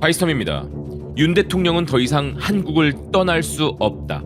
바이스텀입니다. 윤 대통령은 더 이상 한국을 떠날 수 없다.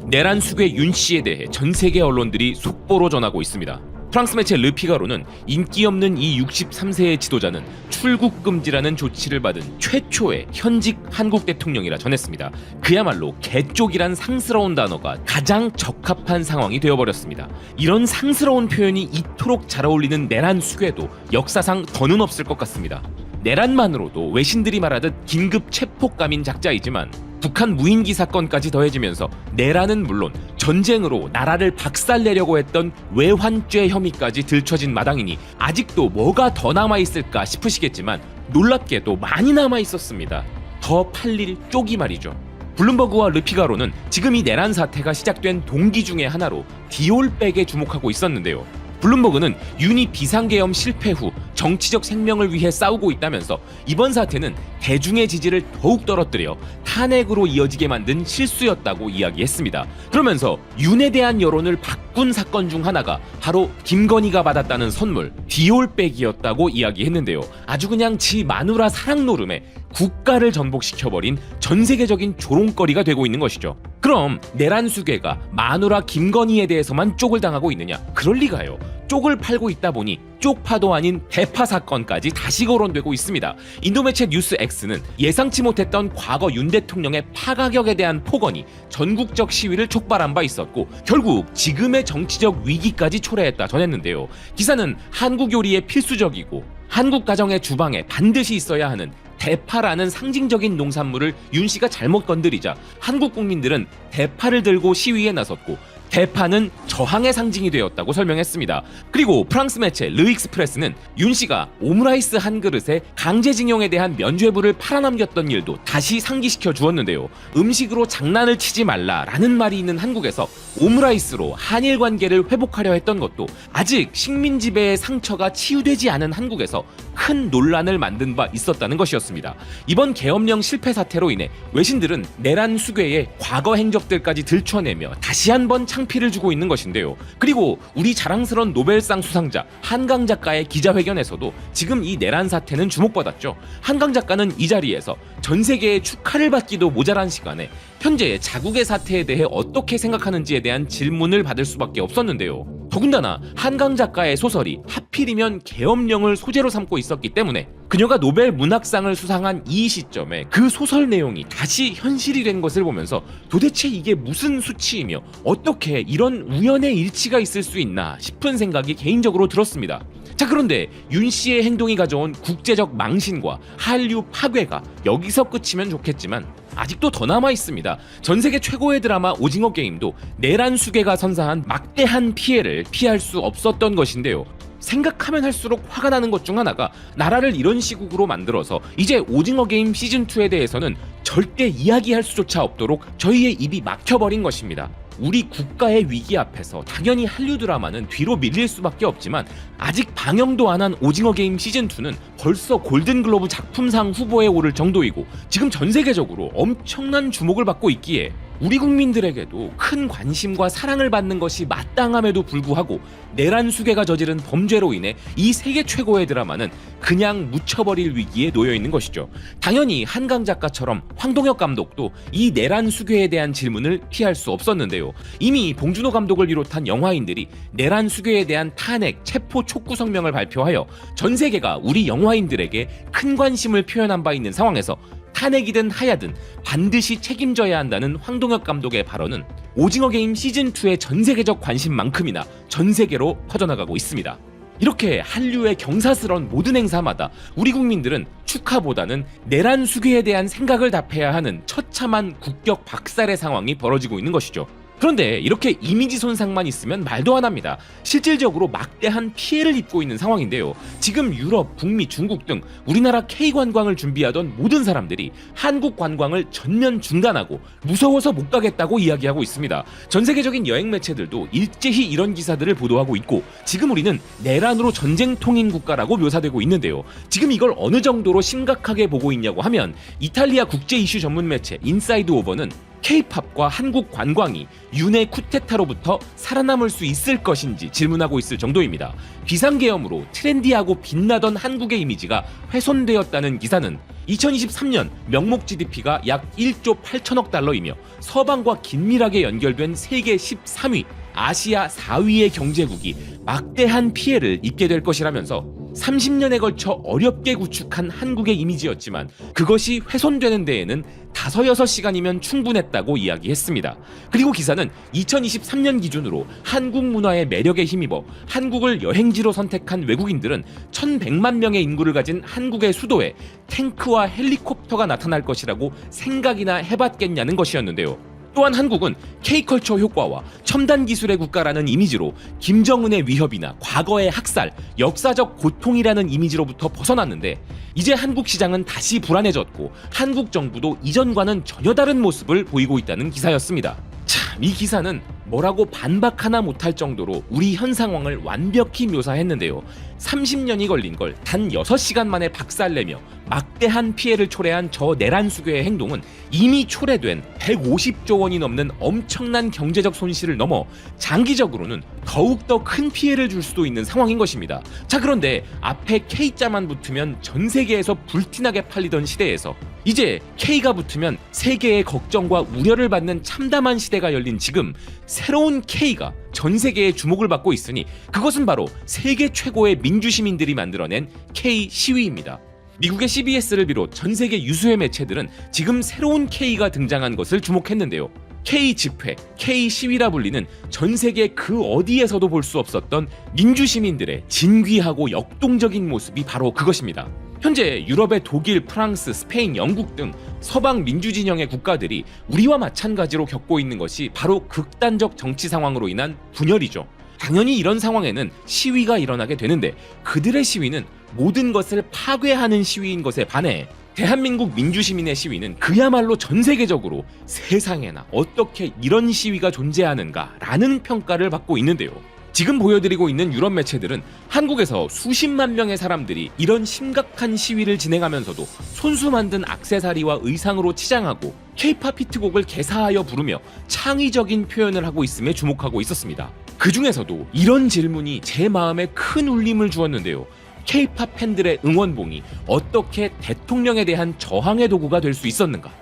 내란 수괴 윤 씨에 대해 전 세계 언론들이 속보로 전하고 있습니다. 프랑스 매체 르피가로는 인기 없는 이 63세의 지도자는 출국 금지라는 조치를 받은 최초의 현직 한국 대통령이라 전했습니다. 그야말로 개쪽이란 상스러운 단어가 가장 적합한 상황이 되어버렸습니다. 이런 상스러운 표현이 이토록 잘 어울리는 내란 수괴도 역사상 더는 없을 것 같습니다. 내란만으로도 외신들이 말하듯 긴급 체포감인 작자이지만 북한 무인기 사건까지 더해지면서 내란은 물론 전쟁으로 나라를 박살내려고 했던 외환죄 혐의까지 들춰진 마당이니 아직도 뭐가 더 남아있을까 싶으시겠지만 놀랍게도 많이 남아있었습니다. 더 팔릴 쪽이 말이죠. 블룸버그와 르피가로는 지금 이 내란 사태가 시작된 동기 중의 하나로 디올백에 주목하고 있었는데요. 블룸버그는 윤이 비상계엄 실패 후 정치적 생명을 위해 싸우고 있다면서 이번 사태는 대중의 지지를 더욱 떨어뜨려 탄핵으로 이어지게 만든 실수였다고 이야기했습니다. 그러면서 윤에 대한 여론을 바꾼 사건 중 하나가 바로 김건희가 받았다는 선물 디올백이었다고 이야기했는데요. 아주 그냥 지 마누라 사랑 노름에 국가를 전복시켜버린 전 세계적인 조롱거리가 되고 있는 것이죠. 그럼 내란 수괴가 마누라 김건희에 대해서만 쪽을 당하고 있느냐? 그럴 리가요. 쪽을 팔고 있다 보니 쪽파도 아닌 대파 사건까지 다시 거론되고 있습니다. 인도 매체 뉴스X는 예상치 못했던 과거 윤 대통령의 파가격에 대한 폭언이 전국적 시위를 촉발한 바 있었고 결국 지금의 정치적 위기까지 초래했다 전했는데요. 기사는 한국 요리의 필수적이고 한국 가정의 주방에 반드시 있어야 하는 대파라는 상징적인 농산물을 윤 씨가 잘못 건드리자 한국 국민들은 대파를 들고 시위에 나섰고 대파는 저항의 상징이 되었다고 설명했습니다. 그리고 프랑스 매체 르익스프레스는 윤 씨가 오므라이스 한 그릇에 강제징용에 대한 면죄부를 팔아넘겼던 일도 다시 상기시켜 주었는데요. 음식으로 장난을 치지 말라라는 말이 있는 한국에서 오므라이스로 한일 관계를 회복하려 했던 것도 아직 식민 지배의 상처가 치유되지 않은 한국에서 큰 논란을 만든 바 있었다는 것이었습니다. 이번 계엄령 실패 사태로 인해 외신들은 내란 수괴의 과거 행적들까지 들춰내며 다시 한번 창피를 주고 있는 것인데요. 그리고 우리 자랑스러운 노벨상 수상자 한강 작가의 기자회견에서도 지금 이 내란 사태는 주목받았죠. 한강 작가는 이 자리에서 전 세계의 축하를 받기도 모자란 시간에 현재의 자국의 사태에 대해 어떻게 생각하는지에 대한 질문을 받을 수밖에 없었는데요. 더군다나 한강 작가의 소설이 하필이면 계엄령을 소재로 삼고 있었기 때문에 그녀가 노벨 문학상을 수상한 이 시점에 그 소설 내용이 다시 현실이 된 것을 보면서 도대체 이게 무슨 수치이며 어떻게 이런 우연의 일치가 있을 수 있나 싶은 생각이 개인적으로 들었습니다. 자, 그런데 윤 씨의 행동이 가져온 국제적 망신과 한류 파괴가 여기서 끝이면 좋겠지만 아직도 더 남아 있습니다. 전 세계 최고의 드라마 오징어 게임도 내란 수괴가 선사한 막대한 피해를 피할 수 없었던 것인데요. 생각하면 할수록 화가 나는 것 중 하나가 나라를 이런 시국으로 만들어서 이제 오징어 게임 시즌2에 대해서는 절대 이야기할 수조차 없도록 저희의 입이 막혀버린 것입니다. 우리 국가의 위기 앞에서 당연히 한류 드라마는 뒤로 밀릴 수밖에 없지만 아직 방영도 안 한 오징어 게임 시즌2는 벌써 골든글로브 작품상 후보에 오를 정도이고 지금 전 세계적으로 엄청난 주목을 받고 있기에 우리 국민들에게도 큰 관심과 사랑을 받는 것이 마땅함에도 불구하고 내란 수괴가 저지른 범죄로 인해 이 세계 최고의 드라마는 그냥 묻혀버릴 위기에 놓여 있는 것이죠. 당연히 한강 작가처럼 황동혁 감독도 이 내란 수괴에 대한 질문을 피할 수 없었는데요. 이미 봉준호 감독을 비롯한 영화인들이 내란 수괴에 대한 탄핵, 체포 촉구 성명을 발표하여 전 세계가 우리 영화인들에게 큰 관심을 표현한 바 있는 상황에서 탄핵이든 하야든 반드시 책임져야 한다는 황동혁 감독의 발언은 오징어 게임 시즌2의 전 세계적 관심만큼이나 전 세계로 퍼져나가고 있습니다. 이렇게 한류의 경사스러운 모든 행사마다 우리 국민들은 축하보다는 내란 수괴에 대한 생각을 답해야 하는 처참한 국격 박살의 상황이 벌어지고 있는 것이죠. 그런데 이렇게 이미지 손상만 있으면 말도 안 합니다. 실질적으로 막대한 피해를 입고 있는 상황인데요. 지금 유럽, 북미, 중국 등 우리나라 K관광을 준비하던 모든 사람들이 한국 관광을 전면 중단하고 무서워서 못 가겠다고 이야기하고 있습니다. 전 세계적인 여행 매체들도 일제히 이런 기사들을 보도하고 있고 지금 우리는 내란으로 전쟁통인 국가라고 묘사되고 있는데요. 지금 이걸 어느 정도로 심각하게 보고 있냐고 하면 이탈리아 국제 이슈 전문 매체 인사이드 오버는 K-팝과 한국 관광이 윤의 쿠데타로부터 살아남을 수 있을 것인지 질문하고 있을 정도입니다. 비상계엄으로 트렌디하고 빛나던 한국의 이미지가 훼손되었다는 기사는 2023년 명목 GDP가 약 1조 8천억 달러이며 서방과 긴밀하게 연결된 세계 13위, 아시아 4위의 경제국이 막대한 피해를 입게 될 것이라면서 30년에 걸쳐 어렵게 구축한 한국의 이미지였지만 그것이 훼손되는 데에는 5-6시간이면 충분했다고 이야기했습니다. 그리고 기사는 2023년 기준으로 한국 문화의 매력에 힘입어 한국을 여행지로 선택한 외국인들은 1100만 명의 인구를 가진 한국의 수도에 탱크와 헬리콥터가 나타날 것이라고 생각이나 해봤겠냐는 것이었는데요. 또한 한국은 K컬처 효과와 첨단 기술의 국가라는 이미지로 김정은의 위협이나 과거의 학살, 역사적 고통이라는 이미지로부터 벗어났는데 이제 한국 시장은 다시 불안해졌고 한국 정부도 이전과는 전혀 다른 모습을 보이고 있다는 기사였습니다. 참, 이 기사는 뭐라고 반박 하나 못할 정도로 우리 현 상황을 완벽히 묘사했는데요. 30년이 걸린 걸 단 6시간 만에 박살내며 막대한 피해를 초래한 저 내란수교의 행동은 이미 초래된 150조 원이 넘는 엄청난 경제적 손실을 넘어 장기적으로는 더욱더 큰 피해를 줄 수도 있는 상황인 것입니다. 자, 그런데 앞에 K자만 붙으면 전 세계에서 불티나게 팔리던 시대에서 이제 K가 붙으면 세계의 걱정과 우려를 받는 참담한 시대가 열린 지금 새로운 K가 전 세계의 주목을 받고 있으니 그것은 바로 세계 최고의 민주시민들이 만들어낸 K 시위입니다. 미국의 CBS를 비롯 전 세계 유수의 매체들은 지금 새로운 K가 등장한 것을 주목했는데요. K 집회, K 시위라 불리는 전 세계 그 어디에서도 볼 수 없었던 민주시민들의 진귀하고 역동적인 모습이 바로 그것입니다. 현재 유럽의 독일, 프랑스, 스페인, 영국 등 서방 민주진영의 국가들이 우리와 마찬가지로 겪고 있는 것이 바로 극단적 정치 상황으로 인한 분열이죠. 당연히 이런 상황에는 시위가 일어나게 되는데 그들의 시위는 모든 것을 파괴하는 시위인 것에 반해 대한민국 민주시민의 시위는 그야말로 전 세계적으로 세상에나 어떻게 이런 시위가 존재하는가라는 평가를 받고 있는데요. 지금 보여드리고 있는 유럽 매체들은 한국에서 수십만 명의 사람들이 이런 심각한 시위를 진행하면서도 손수 만든 액세서리와 의상으로 치장하고 K-팝 히트곡을 개사하여 부르며 창의적인 표현을 하고 있음에 주목하고 있었습니다. 그 중에서도 이런 질문이 제 마음에 큰 울림을 주었는데요. K-팝 팬들의 응원봉이 어떻게 대통령에 대한 저항의 도구가 될 수 있었는가?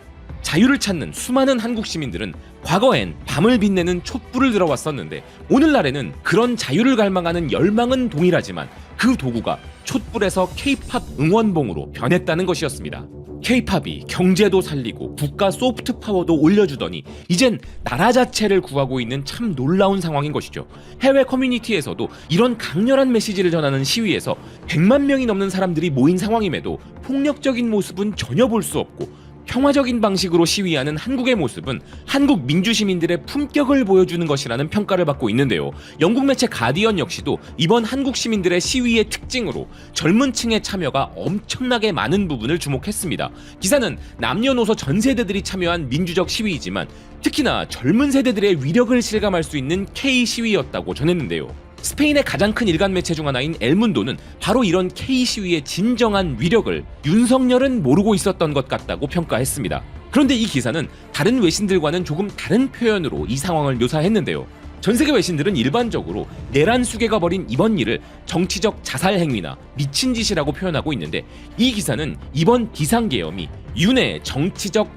자유를 찾는 수많은 한국 시민들은 과거엔 밤을 빛내는 촛불을 들어왔었는데 오늘날에는 그런 자유를 갈망하는 열망은 동일하지만 그 도구가 촛불에서 K-팝 응원봉으로 변했다는 것이었습니다. K-팝이 경제도 살리고 국가 소프트 파워도 올려주더니 이젠 나라 자체를 구하고 있는 참 놀라운 상황인 것이죠. 해외 커뮤니티에서도 이런 강렬한 메시지를 전하는 시위에서 100만 명이 넘는 사람들이 모인 상황임에도 폭력적인 모습은 전혀 볼 수 없고 평화적인 방식으로 시위하는 한국의 모습은 한국 민주시민들의 품격을 보여주는 것이라는 평가를 받고 있는데요. 영국 매체 가디언 역시도 이번 한국 시민들의 시위의 특징으로 젊은 층의 참여가 엄청나게 많은 부분을 주목했습니다. 기사는 남녀노소 전 세대들이 참여한 민주적 시위이지만 특히나 젊은 세대들의 위력을 실감할 수 있는 K 시위였다고 전했는데요. 스페인의 가장 큰 일간 매체 중 하나인 엘문도는 바로 이런 K 시위의 진정한 위력을 윤석열은 모르고 있었던 것 같다고 평가했습니다. 그런데 이 기사는 다른 외신들과는 조금 다른 표현으로 이 상황을 묘사했는데요. 전 세계 외신들은 일반적으로 내란 수괴가 벌인 이번 일을 정치적 자살 행위나 미친 짓이라고 표현하고 있는데 이 기사는 이번 비상계엄이 윤의 정치적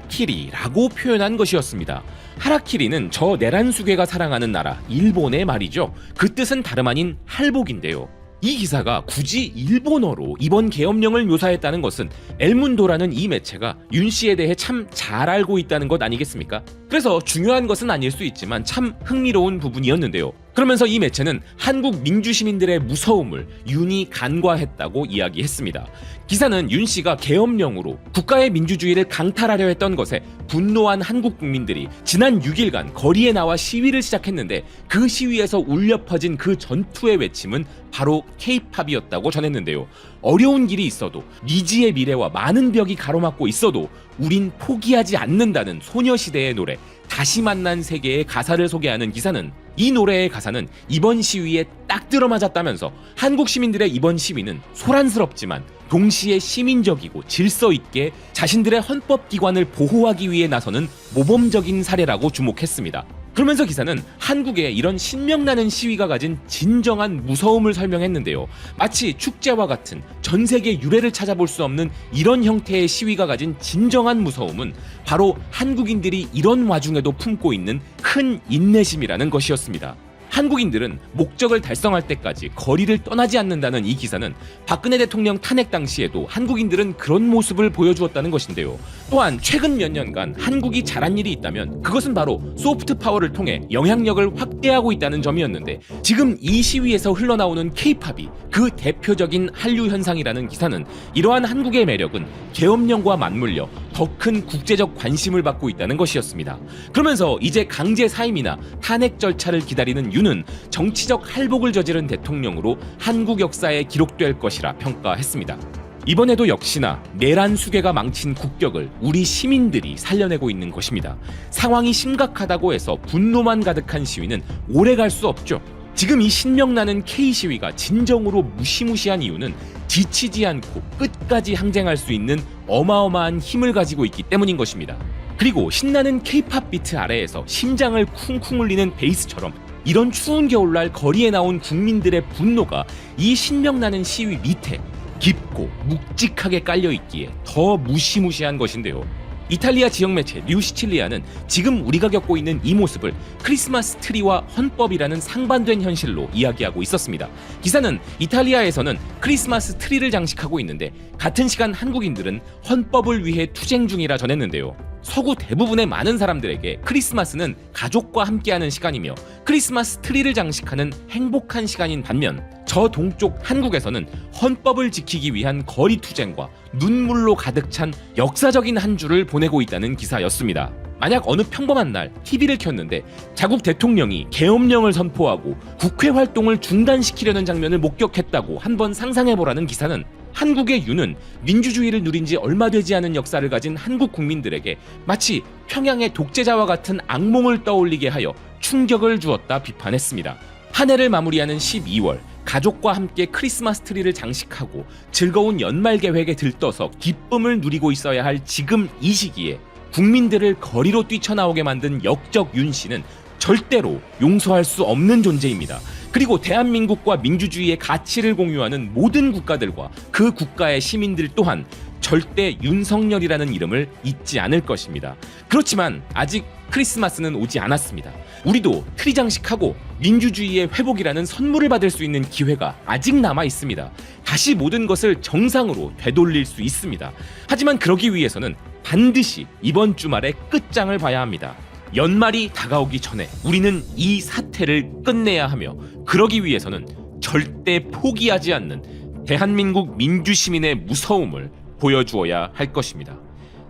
하라키리라고 표현한 것이었습니다. 하라키리는 저 내란 수괴가 사랑하는 나라 일본의 말이죠. 그 뜻은 다름 아닌 할복인데요. 이 기사가 굳이 일본어로 이번 계엄령을 묘사했다는 것은 엘문도라는 이 매체가 윤 씨에 대해 참 잘 알고 있다는 것 아니겠습니까? 그래서 중요한 것은 아닐 수 있지만 참 흥미로운 부분이었는데요. 그러면서 이 매체는 한국 민주시민들의 무서움을 윤이 간과했다고 이야기했습니다. 기사는 윤 씨가 계엄령으로 국가의 민주주의를 강탈하려 했던 것에 분노한 한국 국민들이 지난 6일간 거리에 나와 시위를 시작했는데 그 시위에서 울려 퍼진 그 전투의 외침은 바로 K-팝이었다고 전했는데요. 어려운 길이 있어도 미지의 미래와 많은 벽이 가로막고 있어도 우린 포기하지 않는다는 소녀시대의 노래 다시 만난 세계의 가사를 소개하는 기사는 이 노래의 가사는 이번 시위에 딱 들어맞았다면서 한국 시민들의 이번 시위는 소란스럽지만 동시에 시민적이고 질서 있게 자신들의 헌법기관을 보호하기 위해 나서는 모범적인 사례라고 주목했습니다. 그러면서 기사는 한국의 이런 신명나는 시위가 가진 진정한 무서움을 설명했는데요. 마치 축제와 같은 전 세계 유례를 찾아볼 수 없는 이런 형태의 시위가 가진 진정한 무서움은 바로 한국인들이 이런 와중에도 품고 있는 큰 인내심이라는 것이었습니다. 한국인들은 목적을 달성할 때까지 거리를 떠나지 않는다는 이 기사는 박근혜 대통령 탄핵 당시에도 한국인들은 그런 모습을 보여주었다는 것인데요. 또한 최근 몇 년간 한국이 잘한 일이 있다면 그것은 바로 소프트 파워를 통해 영향력을 확대하고 있다는 점이었는데, 지금 이 시위에서 흘러나오는 K-팝이 그 대표적인 한류 현상이라는 기사는 이러한 한국의 매력은 계엄령과 맞물려 더 큰 국제적 관심을 받고 있다는 것이었습니다. 그러면서 이제 강제 사임이나 탄핵 절차를 기다리는 윤은 정치적 할복을 저지른 대통령으로 한국 역사에 기록될 것이라 평가했습니다. 이번에도 역시나 내란 수괴가 망친 국격을 우리 시민들이 살려내고 있는 것입니다. 상황이 심각하다고 해서 분노만 가득한 시위는 오래 갈 수 없죠. 지금 이 신명나는 K-시위가 진정으로 무시무시한 이유는 지치지 않고 끝까지 항쟁할 수 있는 어마어마한 힘을 가지고 있기 때문인 것입니다. 그리고 신나는 K-팝 비트 아래에서 심장을 쿵쿵 울리는 베이스처럼 이런 추운 겨울날 거리에 나온 국민들의 분노가 이 신명나는 시위 밑에 깊고 묵직하게 깔려있기에 더 무시무시한 것인데요. 이탈리아 지역 매체 뉴시칠리아는 지금 우리가 겪고 있는 이 모습을 크리스마스 트리와 헌법이라는 상반된 현실로 이야기하고 있었습니다. 기사는 이탈리아에서는 크리스마스 트리를 장식하고 있는데 같은 시간 한국인들은 헌법을 위해 투쟁 중이라 전했는데요. 서구 대부분의 많은 사람들에게 크리스마스는 가족과 함께하는 시간이며 크리스마스 트리를 장식하는 행복한 시간인 반면, 저 동쪽 한국에서는 헌법을 지키기 위한 거리 투쟁과 눈물로 가득 찬 역사적인 한 주를 보내고 있다는 기사였습니다. 만약 어느 평범한 날 TV를 켰는데 자국 대통령이 계엄령을 선포하고 국회 활동을 중단시키려는 장면을 목격했다고 한번 상상해보라는 기사는 한국의 윤은 민주주의를 누린 지 얼마 되지 않은 역사를 가진 한국 국민들에게 마치 평양의 독재자와 같은 악몽을 떠올리게 하여 충격을 주었다 비판했습니다. 한 해를 마무리하는 12월, 가족과 함께 크리스마스 트리를 장식하고 즐거운 연말 계획에 들떠서 기쁨을 누리고 있어야 할 지금 이 시기에 국민들을 거리로 뛰쳐나오게 만든 역적 윤 씨는 절대로 용서할 수 없는 존재입니다. 그리고 대한민국과 민주주의의 가치를 공유하는 모든 국가들과 그 국가의 시민들 또한 절대 윤석열이라는 이름을 잊지 않을 것입니다. 그렇지만 아직 크리스마스는 오지 않았습니다. 우리도 트리 장식하고 민주주의의 회복이라는 선물을 받을 수 있는 기회가 아직 남아 있습니다. 다시 모든 것을 정상으로 되돌릴 수 있습니다. 하지만 그러기 위해서는 반드시 이번 주말에 끝장을 봐야 합니다. 연말이 다가오기 전에 우리는 이 사태를 끝내야 하며, 그러기 위해서는 절대 포기하지 않는 대한민국 민주시민의 무서움을 보여주어야 할 것입니다.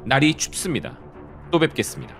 날이 춥습니다. 또 뵙겠습니다.